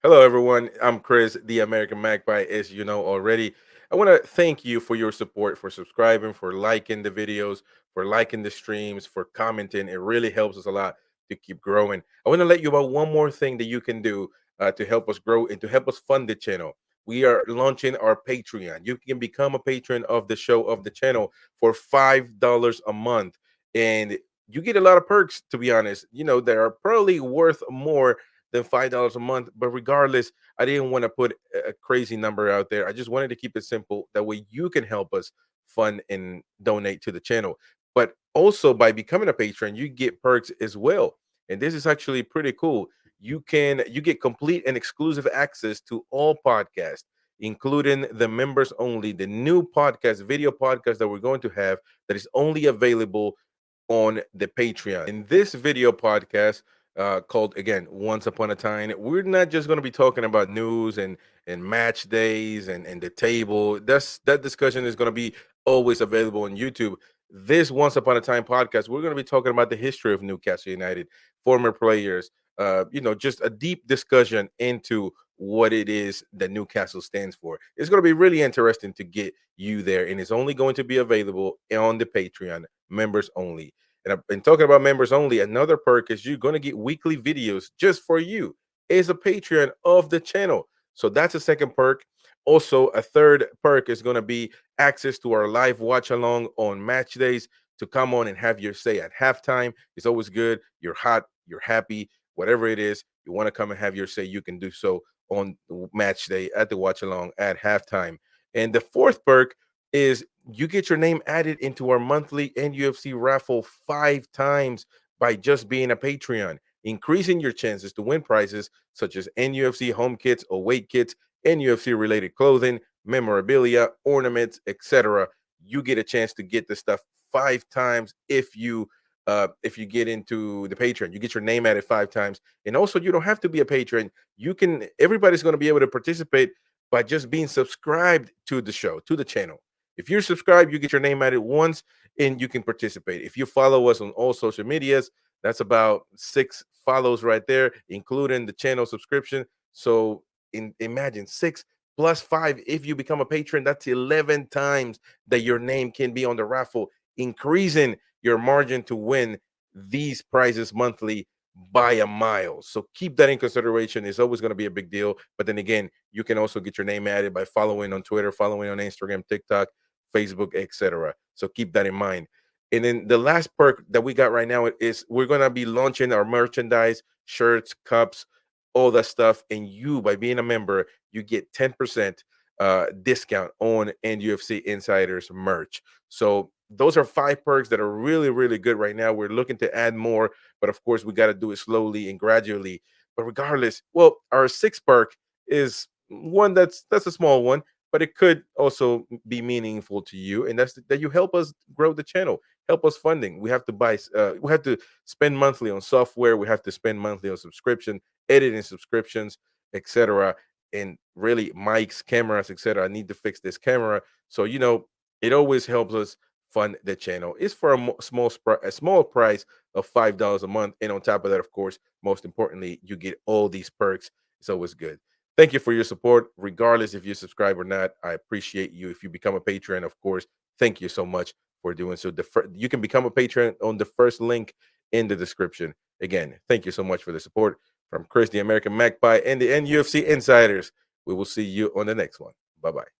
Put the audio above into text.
Hello, everyone. I'm Chris, the American Magpie, as you know already. I want to thank you for your support, for subscribing, for liking the videos, for liking the streams, for commenting. It really helps us a lot to keep growing. I want to let you about one more thing that you can do to help us grow and to help us fund the channel. We are launching our Patreon. You can become a patron of the show, of the channel, for $5 a month. And you get a lot of perks, to be honest. They are probably worth more than $5 a month. But regardless, I didn't want to put a crazy number out there. I just wanted to keep it simple. That way you can help us fund and donate to the channel. But also by becoming a patron, you get perks as well. And this is actually pretty cool. You get complete and exclusive access to all podcasts, including the members only, the new podcast, video podcast that we're going to have that is only available on the Patreon. In this video podcast, called again Once Upon a Time, we're not just going to be talking about news and match days and the table. That discussion is going to be always available on YouTube. This Once Upon a Time podcast, we're going to be talking about the history of Newcastle United, former players, just a deep discussion into what it is that Newcastle stands for. It's going to be really interesting to get you there, and it's only going to be available on the Patreon, members only. And I've been talking about members only. Another perk is you're going to get weekly videos just for you as a Patreon of the channel. So that's a second perk. Also, a third perk is going to be access to our live watch along on match days, to come on and have your say at halftime. It's always good. You're hot, you're happy, whatever it is, you want to come and have your say, you can do so on match day, at the watch along, at halftime. And the fourth perk is you get your name added into our monthly NUFC raffle 5 times by just being a Patreon, increasing your chances to win prizes such as NUFC home kits, away kits, NUFC related clothing, memorabilia, ornaments, etc. You get a chance to get this stuff 5 times if you get into the Patreon. You get your name added 5 times. And also, you don't have to be a patron. Everybody's going to be able to participate by just being subscribed to the show, to the channel. If you're subscribed, you get your name added once and you can participate. If you follow us on all social medias, that's about 6 follows right there, including the channel subscription. So imagine 6 plus 5. If you become a patron, that's 11 times that your name can be on the raffle, increasing your margin to win these prizes monthly by a mile. So keep that in consideration. It's always going to be a big deal. But then again, you can also get your name added by following on Twitter, following on Instagram, TikTok, Facebook, etc. So keep that in mind. And then the last perk that we got right now is we're gonna be launching our merchandise, shirts, cups, all that stuff. And you, by being a member, you get 10% discount on NUFC Insiders merch. So those are 5 perks that are really, really good right now. We're looking to add more, but of course, we got to do it slowly and gradually. But regardless, well, our sixth perk is one that's a small one, but it could also be meaningful to you, and that's that you help us grow the channel, help us funding. We have to spend monthly on software, we have to spend monthly on subscription, editing subscriptions, etc. And really mics, cameras, etc. I need to fix this camera. So it always helps us fund the channel. It's for a small price of $5 a month, and on top of that, of course, most importantly, you get all these perks. It's always good. Thank you for your support, regardless if you subscribe or not. I appreciate you. If you become a patron, of course, thank you so much for doing so. You can become a patron on the first link in the description. Again, thank you so much for the support from Chris, the American Magpie, and the NUFC Insiders. We will see you on the next one. Bye bye.